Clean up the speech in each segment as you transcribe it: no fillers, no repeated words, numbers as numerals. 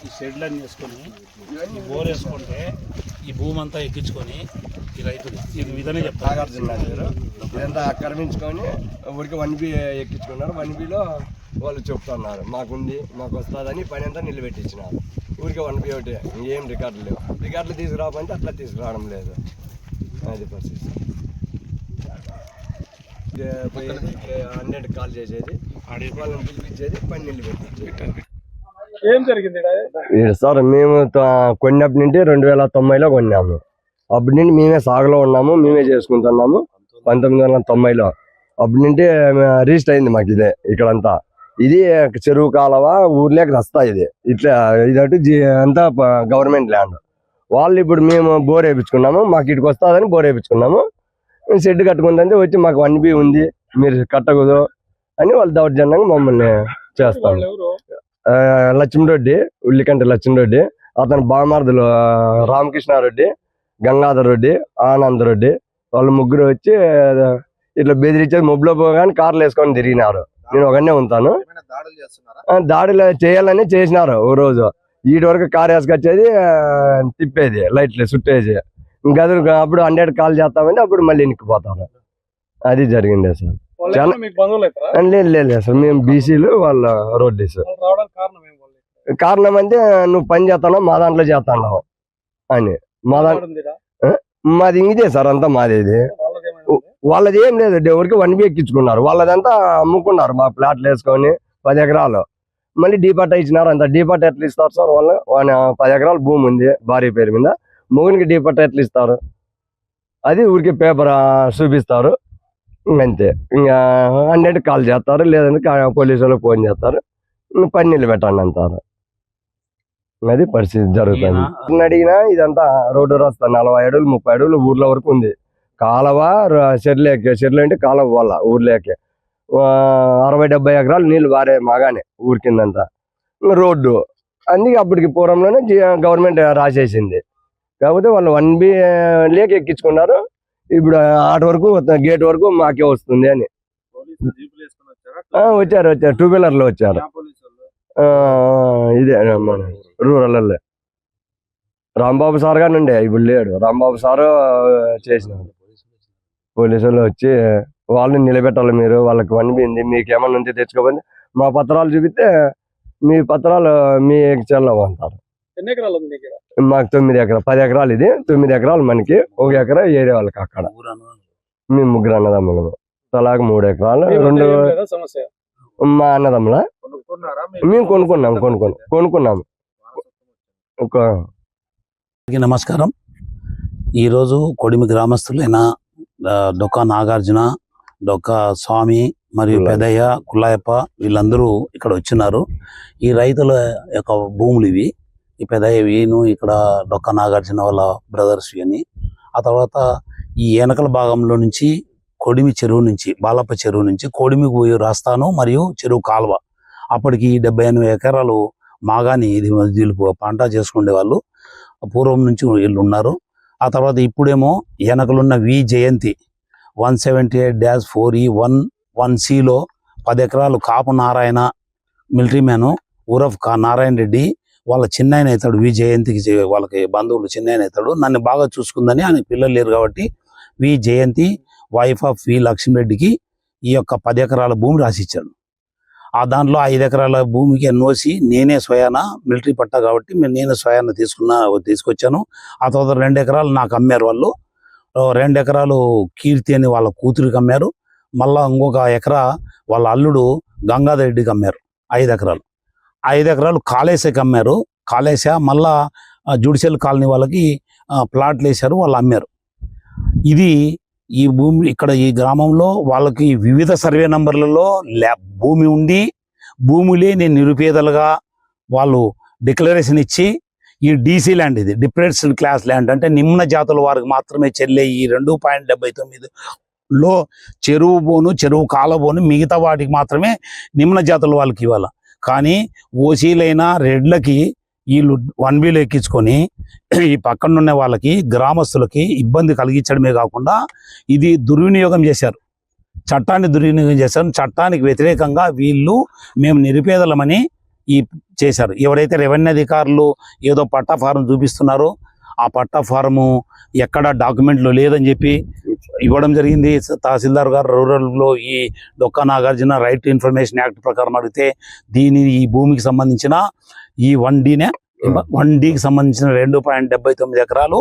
ఈ షెడ్లన్నీ వేసుకొని బోర్ వేసుకుంటే ఈ భూమి అంతా ఎక్కించుకొని ఈ రైతులు ఈ విధంగా చెప్తారు. ఇదంతా ఆక్రమించుకొని ఊరికి 1B ఎక్కించుకున్నారు. 1Bలో వాళ్ళు చెప్తున్నారు మాకుంది, మాకు వస్తుందని పని అంతా నిలబెట్టించినారు. ఊరికి 1B ఒకటి, ఏం రికార్డులు లేవు. రికార్డులు తీసుకురామంటే అట్లా తీసుకురావడం లేదు. అది పరిస్థితి. 100 కాల్ చేసేది, వాళ్ళని పిలిపించేది, పని నిలబెట్టించేది. ఏం జరిగింది సార్? మేము కొన్నప్పటి నుండి 2009లో కొన్నాము. అప్పటి నుండి మేమే సాగులో ఉన్నాము, మేమే చేసుకుంటున్నాము. 1990లో అప్పటి నుండి రిజిస్టర్ అయింది మాకు ఇదే. ఇక్కడంతా ఇది చెరువు కాలవ, ఊర్లోకి రస్తా ఇది. ఇట్లా ఇదటు అంతా గవర్నమెంట్ ల్యాండ్. వాళ్ళు ఇప్పుడు మేము బోర్ వేయించుకున్నాము, మాకు ఇటుకు వస్తుందని బోర్ వేయించుకున్నాము. షెడ్ కట్టుకుందంటే వచ్చి మాకు 1B ఉంది, మీరు కట్టకూడదు అని వాళ్ళు దౌర్జన్యంగా మమ్మల్ని చేస్తాము. లక్ష్మీరెడ్డి, ఉల్లికంటి లక్ష్మీరెడ్డి, అతని బామార్దులు రామకృష్ణారెడ్డి, గంగాధర్ రెడ్డి, ఆనంద్ రెడ్డి, వాళ్ళు ముగ్గురు వచ్చి ఇట్లా బెదిరించేది. మొబ్బులో పోగానే కార్లు వేసుకొని తిరిగినారు. నేను ఒకనే ఉంటాను. దాడులు చేయాలని చేసినారు. ఓ రోజు ఈటి వరకు కారు వేసుకొచ్చేది, తిప్పేది, లైట్లు చుట్టేది. ఇంకా అప్పుడు 100 కాల్ చేస్తామంటే అప్పుడు మళ్ళీ ఇనిక్కిపోతారు. అది జరిగింది సార్. లేదు సార్, మేము బీసీలు, వాళ్ళ రోడ్డీస్. కారణం అంటే నువ్వు పని చేస్తావు, మా దాంట్లో చేస్తున్నావు అని. మాది ఇదే సార్, అంతా మాది. ఇది వాళ్ళది ఏం లేదు. ఎవరికి 1B ఎక్కించుకున్నారు. వాళ్ళదంతా అమ్ముకున్నారు. మా ప్లాట్లు వేసుకొని 10 ఎకరాలు మళ్ళీ డీపార్ట్ ఇచ్చినారు. అంత డీపార్ట్ ఎట్లా ఇస్తారు సార్? వాళ్ళు 10 ఎకరాల భూమి ఉంది భార్య పేరు మీద, మొగునికి డీపార్ట్ ఎట్లా ఇస్తారు? అది ఊరికి పేపర్ చూపిస్తారు, అంతే. ఇంకా 100 కాల్ చేస్తారు, లేదంటే పోలీసు వాళ్ళకి ఫోన్ చేస్తారు, పని నిలబెట్టండి అంటారు. అది పరిస్థితి జరుగుతుంది. అడిగినా ఇదంతా రోడ్డు రస్తా 40 అడుగులు 30 అడుగులు ఊర్ల వరకు ఉంది. కాలువ చెర్లు అంటే కాలువ వల్ల ఊర్లోకి 60-70 ఎకరాలు నీళ్లు బారే మాగానే ఊరి కిందంతా రోడ్డు. అందుకే అప్పటికి పూర్వంలోనే గవర్నమెంట్ రాసేసింది. కాకపోతే వాళ్ళు 1B లేక ఎక్కించుకున్నారు. ఇప్పుడు ఆట వరకు గేట్ వరకు మాకే వస్తుంది అని వచ్చారు. 2 వీలర్లో వచ్చారు. ఇదే మన రూరల్ రాంబాబు సార్ గాని ఉండే, ఇప్పుడు లేడు. రాంబాబు సారు చేసినాడు. పోలీసులు వచ్చి వాళ్ళని నిలబెట్టాలి, మీరు వాళ్ళకి 1B ఉంది, మీకు ఏమన్నా ఉంటే తెచ్చుకోవాలి, మా పత్రాలు చూపిస్తే మీ పత్రాలు మీ చెల్లవు అంటారు. మాకు 9 ఎకరాలు 10 ఎకరాలు ఇది. 9 ఎకరాలు మనకి, 1 ఎకరా ఏరే వాళ్ళకి అక్కడ. మేము 3 అన్నదమ్ములు, తలాకు 3 ఎకరాలు. 2 మా అన్నదమ్ముల మేము కొనుక్కున్నాము. నమస్కారం. ఈరోజు కొడిమి గ్రామస్తులైన డొక్కా నాగార్జున, డొక్కా స్వామి మరియు పెదయ్య, కుల్లాయప్ప వీళ్ళందరూ ఇక్కడ వచ్చినారు. ఈ రైతుల యొక్క భూములు ఇవి. ఈ పెదయ్య వీను, ఇక్కడ డొక్కా నాగార్జున వాళ్ళ బ్రదర్స్ అని. ఆ తర్వాత ఈ వెనకల భాగంలో నుంచి కొడిమి చెరువు నుంచి, బాలప్ప చెరువు నుంచి కొడిమి రాస్తాను మరియు చెరువు కాలువ. అప్పటికి 70-80 ఎకరాలు మాగాని ఇది వీళ్ళు పంట చేసుకునే వాళ్ళు పూర్వం నుంచి వీళ్ళు ఉన్నారు. ఆ తర్వాత ఇప్పుడేమో వెనకలున్న వి జయంతి 178-4E11Cలో 10 ఎకరాలు కాపు నారాయణ మిలిటరీ మ్యాను ఊరఫ్ నారాయణ రెడ్డి వాళ్ళ చిన్నాయన అవుతాడు. వి జయంతికి వాళ్ళకి బంధువులు చిన్నాయన అవుతాడు. నన్ను బాగా చూసుకుందని, ఆయన పిల్లలు లేరు కాబట్టి వి జయంతి వైఫ్ ఆఫ్ వి లక్ష్మీరెడ్డికి ఈ యొక్క 10 ఎకరాల భూమి రాసిచ్చాడు. ఆ దాంట్లో 5 ఎకరాల భూమికి ఎన్నోసి నేనే స్వయాన మిలిటరీ పట్టా కాబట్టి నేను స్వయాన తీసుకొచ్చాను. ఆ తర్వాత 2 ఎకరాలు నాకు అమ్మారు వాళ్ళు. 2 ఎకరాలు కీర్తి అని వాళ్ళ కూతురికి అమ్మారు. మళ్ళా ఇంకొక ఎకరా వాళ్ళ అల్లుడు గంగాధర్ రెడ్డికి అమ్మారు. 5 ఎకరాలు. 5 ఎకరాలు కాళేశకి అమ్మారు. కాళేశ మళ్ళా జుడిషియల్ కాలనీ వాళ్ళకి ప్లాట్లు వేశారు, వాళ్ళు అమ్మారు. ఇది ఈ భూమి ఇక్కడ ఈ గ్రామంలో వాళ్ళకి వివిధ సర్వే నంబర్లలో భూమి ఉండి, భూములే నేను నిరుపేదలుగా వాళ్ళు డిక్లరేషన్ ఇచ్చి, ఈ డీసీ ల్యాండ్, ఇది డిప్రెస్డ్ క్లాస్ ల్యాండ్ అంటే నిమ్న జాతుల వారికి మాత్రమే చెల్లే ఈ 2.79లో చెరువు బోను, చెరువు కాలబోను మిగతా వాటికి మాత్రమే నిమ్న జాతుల వాళ్ళకి ఇవ్వాలి. కానీ ఓసీలైన రెడ్లకి వీళ్ళు 1Bలో ఎక్కించుకొని ఈ పక్కనున్న వాళ్ళకి గ్రామస్తులకి ఇబ్బంది కలిగించడమే కాకుండా ఇది దుర్వినియోగం చేశారు, చట్టాన్ని దుర్వినియోగం చేశారు. చట్టానికి వ్యతిరేకంగా వీళ్ళు మేము నిరుపేదలమని ఈ చేశారు. ఎవరైతే రెవెన్యూ అధికారులు ఏదో పట్టా ఫారం చూపిస్తున్నారో ఆ పట్టా ఫారము ఎక్కడ డాక్యుమెంట్లు లేదని చెప్పి ఇవ్వడం జరిగింది. తహసీల్దార్ గారు రూరల్లో ఈ Dokka Nagarjuna right to information act ప్రకారం అడిగితే ఈ భూమికి సంబంధించిన ఈ 1Dకి సంబంధించిన 2.79 ఎకరాలు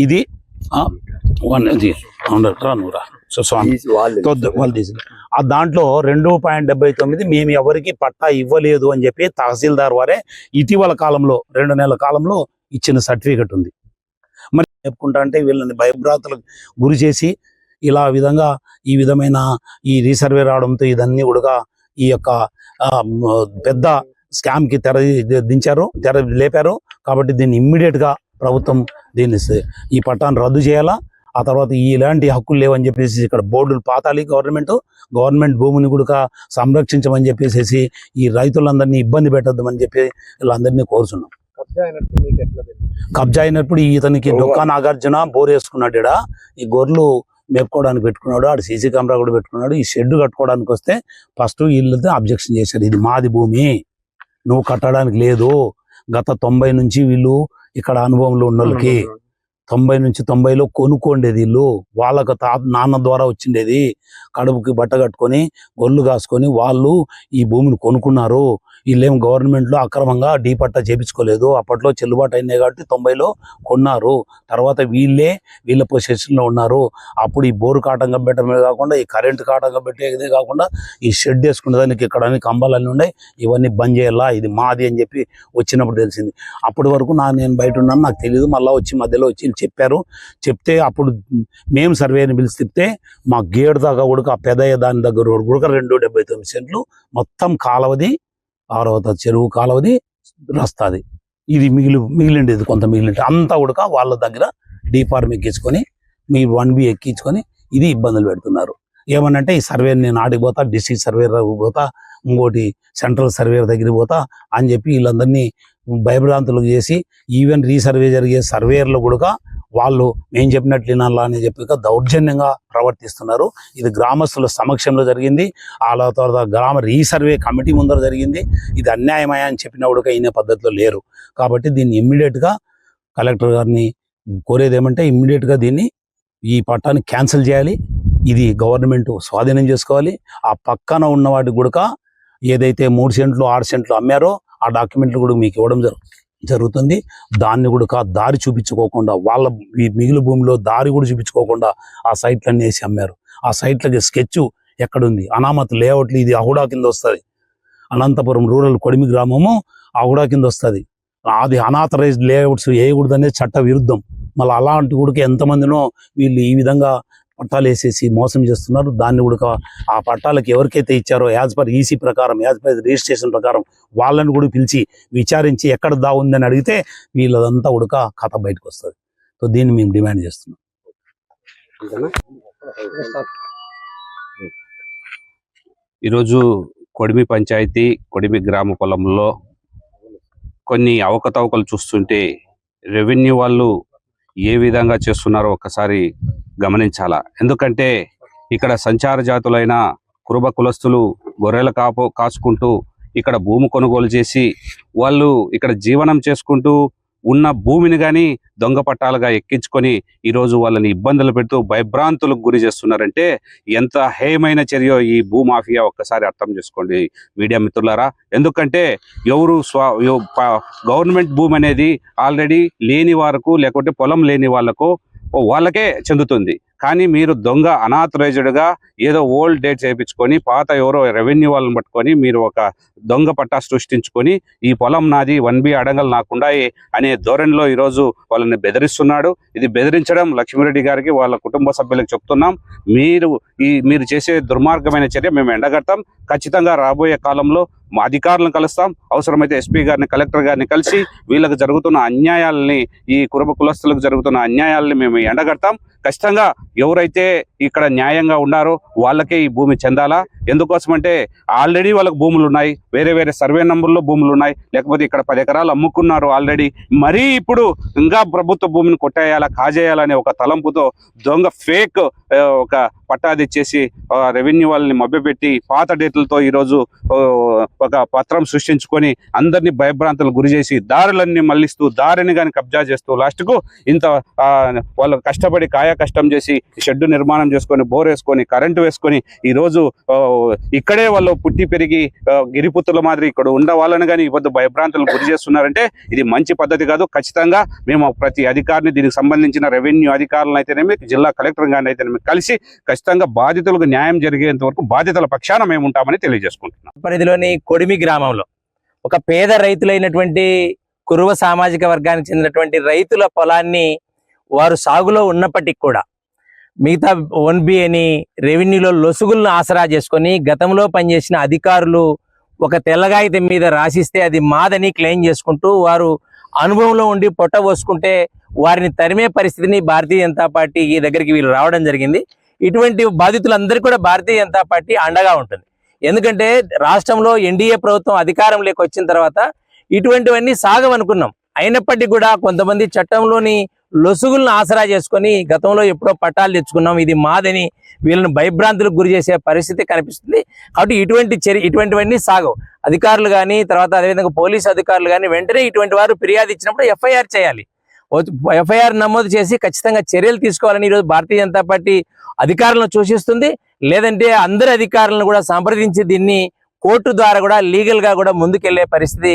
ఇది ఆ దాంట్లో 2.79 మేము ఎవరికి పట్టా ఇవ్వలేదు అని చెప్పి తహసీల్దార్ వారే ఇటీవల కాలంలో 2 నెలల కాలంలో ఇచ్చిన సర్టిఫికెట్ ఉంది. మరి చెప్పుకుంటా అంటే వీళ్ళని భయభ్రాంతులకు గురి చేసి ఇలా విధంగా ఈ విధమైన ఈ రీసర్వే రావడంతో ఇదన్నీ కూడా ఈ యొక్క పెద్ద స్కామ్ కి తెర లేపారు. కాబట్టి దీన్ని ఇమ్మీడియట్ గా ప్రభుత్వం దీన్ని ఈ పట్టాన్ని రద్దు చేయాలా. ఆ తర్వాత ఇలాంటి హక్కులు లేవని చెప్పేసి ఇక్కడ బోర్డులు పాతాలి. గవర్నమెంట్ భూమిని కూడా సంరక్షించమని చెప్పేసి ఈ రైతులందరినీ ఇబ్బంది పెట్టద్దని చెప్పి వీళ్ళందరినీ కోరుతున్నాం. కబ్జా అయినప్పుడు ఇతనికి డొక్కా నాగార్జున బోర్ వేసుకున్నాడు. ఈ గొర్రెలు మేపుకోవడానికి పెట్టుకున్నాడు. ఆడు సీసీ కెమెరా కూడా పెట్టుకున్నాడు. ఈ షెడ్ కట్టుకోవడానికి వస్తే ఫస్ట్ వీళ్ళతో అబ్జెక్షన్ చేశారు. ఇది మాది భూమి, నువ్వు కట్టడానికి లేదు. గత 90 నుంచి వీళ్ళు ఇక్కడ అనుభవంలో ఉన్న వాళ్ళకి 90 నుంచి 90లో కొనుక్కోండేది వీళ్ళు. వాళ్ళకు నాన్న ద్వారా వచ్చిండేది. కడుపుకి బట్ట కట్టుకొని గొల్లు కాసుకొని వాళ్ళు ఈ భూమిని కొనుక్కున్నారు. వీళ్ళేం గవర్నమెంట్లో అక్రమంగా డీ పట్టా చేపించుకోలేదు. అప్పట్లో చెల్లుబాటు అయినాయి కాబట్టి 90లో కొన్నారు. తర్వాత వీళ్ళ పొజిషన్లో ఉన్నారు. అప్పుడు ఈ బోరు కాటంగా పెట్టడమే కాకుండా ఈ కరెంటు కాటంగా పెట్టేదే కాకుండా ఈ షెడ్ వేసుకునే దానికి ఇక్కడ అన్ని కంబాలన్నీ ఉన్నాయి. ఇవన్నీ బంద్ చేయాలా, ఇది మాది అని చెప్పి వచ్చినప్పుడు తెలిసింది. అప్పటి వరకు నేను బయట ఉన్నాను, నాకు తెలియదు. మళ్ళీ మధ్యలో వచ్చి చెప్పారు. చెప్తే అప్పుడు మేము సర్వేని పిలిచి తిప్పితే మా గేడు దాకా కూడా ఆ పెదయ్య దాని దగ్గర కూడా 2.79 సెంట్లు మొత్తం కాలవది 6వ చెరువు కాలవది రస్తాది. ఇది మిగిలిండేది కొంత మిగిలింది అంతా కూడా వాళ్ళ దగ్గర డీఫార్మ్ ఎక్కించుకొని మీ 1B ఎక్కించుకొని ఇది ఇబ్బందులు పెడుతున్నారు. ఏమనంటే ఈ సర్వేని నేను ఆడికి పోతా, డిస్ట్రిక్ట్ సర్వేర్ పోతా, ఇంకోటి సెంట్రల్ సర్వేర్ దగ్గరికి పోతా అని చెప్పి వీళ్ళందరినీ భయభ్రాంతులకు చేసి ఈవెన్ రీసర్వే జరిగే సర్వేర్లు కూడా వాళ్ళు మేము చెప్పినట్లు వినాలా అని చెప్పి దౌర్జన్యంగా ప్రవర్తిస్తున్నారు. ఇది గ్రామస్తుల సమక్షంలో జరిగింది. ఆ తర్వాత గ్రామ రీసర్వే కమిటీ ముందర జరిగింది. ఇది అన్యాయమయ్యా అని చెప్పినప్పుడు ఈయన పద్ధతిలో లేరు. కాబట్టి దీన్ని ఇమ్మీడియట్గా కలెక్టర్ గారిని కోరేది ఏమంటే ఇమ్మీడియట్గా దీన్ని ఈ పట్టాన్ని క్యాన్సిల్ చేయాలి. ఇది గవర్నమెంట్ స్వాధీనం చేసుకోవాలి. ఆ పక్కన ఉన్న వాటికి కూడా ఏదైతే 3 సెంట్లు 6 సెంట్లు అమ్మారో ఆ డాక్యుమెంట్లు కూడా మీకు ఇవ్వడం జరుగుతుంది. దాన్ని కూడా దారి చూపించుకోకుండా వాళ్ళ మిగిలిన భూమిలో దారి కూడా చూపించుకోకుండా ఆ సైట్లన్నీ వేసి అమ్మారు. ఆ సైట్లకి స్కెచ్ ఎక్కడుంది? అనామత్ లేఅవుట్లు ఇది అహుడా కింద వస్తుంది. అనంతపురం రూరల్ కొడిమి గ్రామము అహుడా కింద వస్తుంది. అది అనాథరైజ్డ్ లేఅవుట్స్ వేయకూడదు అనేది చట్ట విరుద్ధం. మళ్ళీ అలాంటి కూడా ఎంతమందినో వీళ్ళు ఈ విధంగా పట్టాలు వేసేసి మోసం చేస్తున్నారు. దాన్ని కూడా ఆ పట్టాలకు ఎవరికైతే ఇచ్చారో యాజ్ పర్ ఈసీ ప్రకారం, యాజ్ పర్ రిజిస్ట్రేషన్ ప్రకారం వాళ్ళని కూడా పిలిచి విచారించి ఎక్కడ దా ఉందని అడిగితే వీళ్ళదంతా కూడా కథ బయటకు వస్తుంది. సో దీన్ని మేము డిమాండ్ చేస్తున్నాం. ఈరోజు కొడిమి పంచాయతీ కొడిమి గ్రామ పొలంలో కొన్ని అవకతవకలు చూస్తుంటే రెవెన్యూ వాళ్ళు ఏ విధంగా చేస్తున్నారో ఒక్కసారి గమనించాలా. ఎందుకంటే ఇక్కడ సంచార జాతులైన కురుబ కులస్తులు గొర్రెల కాచుకుంటూ ఇక్కడ భూమి కొనుగోలు చేసి వాళ్ళు ఇక్కడ జీవనం చేసుకుంటూ ఉన్న భూమిని కానీ దొంగ పట్టాలుగా ఎక్కించుకొని ఈరోజు వాళ్ళని ఇబ్బందులు పెడుతూ భయభ్రాంతులకు గురి చేస్తున్నారంటే ఎంత హేయమైన చర్య ఈ భూమాఫియా ఒక్కసారి అర్థం చేసుకోండి మీడియా మిత్రులారా. ఎందుకంటే గవర్నమెంట్ భూమి అనేది ఆల్రెడీ లేని వారికి లేకపోతే పొలం లేని వాళ్ళకే చెందుతుంది. కానీ మీరు దొంగ అనాథరైజ్డ్గా ఏదో ఓల్డ్ డేట్ చేయించుకొని పాత ఎవరో రెవెన్యూ వాళ్ళని పట్టుకొని మీరు ఒక దొంగ పట్టా సృష్టించుకొని ఈ పొలం నాది 1B అడంగలు నాకుండాయి అనే ధోరణిలో ఈరోజు వాళ్ళని బెదిరిస్తున్నాడు. ఇది బెదిరించడం లక్ష్మీరెడ్డి గారికి వాళ్ళ కుటుంబ సభ్యులకు చెప్తున్నాం. మీరు చేసే దుర్మార్గమైన చర్య మేము ఎండగడతాం. ఖచ్చితంగా రాబోయే కాలంలో మా అధికారులను కలుస్తాం. అవసరమైతే ఎస్పీ గారిని, కలెక్టర్ గారిని కలిసి వీళ్ళకి జరుగుతున్న అన్యాయాలని, ఈ కురుబ కులస్తులకు జరుగుతున్న అన్యాయాలని మేము ఎండగడతాం. ఖచ్చితంగా ఎవరైతే ఇక్కడ న్యాయంగా ఉన్నారో వాళ్ళకే ఈ భూమి చెందాలా. ఎందుకోసమంటే ఆల్రెడీ వాళ్ళకి భూములు ఉన్నాయి, వేరే వేరే సర్వే నంబర్లో భూములు ఉన్నాయి, లేకపోతే ఇక్కడ 10 ఎకరాలు అమ్ముకున్నారు ఆల్రెడీ. మరీ ఇప్పుడు ఇంకా ప్రభుత్వ భూమిని కొట్టేయాలా, కాజేయాలనే ఒక తలంపుతో దొంగ ఫేక్ ఒక పట్టాది ఇచ్చేసి రెవెన్యూ వాళ్ళని మభ్యపెట్టి పాత డేట్లతో ఈరోజు ఒక పత్రం సృష్టించుకొని అందరినీ భయభ్రాంతులకు గురి చేసి దారులన్నీ మళ్లిస్తూ దారిని కానీ కబ్జా చేస్తూ లాస్ట్కు ఇంత వాళ్ళు కష్టపడి కాయ కష్టం చేసి షెడ్డు నిర్మాణం చేసుకొని బోర్ వేసుకొని కరెంటు వేసుకొని ఈరోజు ఇక్కడే వాళ్ళు పుట్టి పెరిగి గిరిపుత్రుల మాదిరి ఇక్కడ ఉన్న వాళ్ళని కానీ ఇవ్వద్దు భయభ్రాంతులకు గురి చేస్తున్నారంటే ఇది మంచి పద్ధతి కాదు. ఖచ్చితంగా మేము ప్రతి అధికారిని దీనికి సంబంధించిన రెవెన్యూ అధికారులను అయితేనేమి జిల్లా కలెక్టర్ గారిని అయితేనేమి కలిసి ఖచ్చితంగా బాధితులకు న్యాయం జరిగేంత వరకు బాధితుల పక్షాన మేము ఉంటామని తెలియజేసుకుంటున్నాం. పరిధిలోని కొడిమి గ్రామంలో ఒక పేద రైతులైనటువంటి కురువ సామాజిక వర్గానికి చెందినటువంటి రైతుల పొలాన్ని వారు సాగులో ఉన్నప్పటికీ కూడా మిగతా 1B అని రెవెన్యూలో లొసుగులను ఆసరా చేసుకొని గతంలో పనిచేసిన అధికారులు ఒక తెల్లగాయితం మీద రాసిస్తే అది మాదని క్లెయిమ్ చేసుకుంటూ వారు అనుభవంలో ఉండి పొట్ట పోసుకుంటే వారిని తరిమే పరిస్థితిని భారతీయ జనతా పార్టీ దగ్గరికి వీళ్ళు రావడం జరిగింది. ఇటువంటి బాధితులందరికీ కూడా భారతీయ జనతా పార్టీ అండగా ఉంటుంది. ఎందుకంటే రాష్ట్రంలో ఎన్డీఏ ప్రభుత్వం అధికారంలోకి వచ్చిన తర్వాత ఇటువంటివన్నీ సాగవనుకున్నాం. అయినప్పటికీ కూడా కొంతమంది చట్టంలోని లొసుగులను ఆసరా చేసుకొని గతంలో ఎప్పుడో పట్టాలు తెచ్చుకున్నాం ఇది మాదని వీళ్ళని భయభ్రాంతులకు గురి చేసే పరిస్థితి కనిపిస్తుంది. కాబట్టి ఇటువంటివన్నీ సాగవు. అధికారులు కానీ తర్వాత అదేవిధంగా పోలీసు అధికారులు కానీ వెంటనే ఇటువంటి వారు ఫిర్యాదు ఇచ్చినప్పుడు ఎఫ్ఐఆర్ చేయాలి. ఎఫ్ఐఆర్ నమోదు చేసి ఖచ్చితంగా చర్యలు తీసుకోవాలని ఈరోజు భారతీయ జనతా పార్టీ అధికారులను సూచిస్తుంది. లేదంటే అందరి అధికారులను కూడా సంప్రదించి దీన్ని కోర్టు ద్వారా కూడా లీగల్ గా కూడా ముందుకెళ్లే పరిస్థితి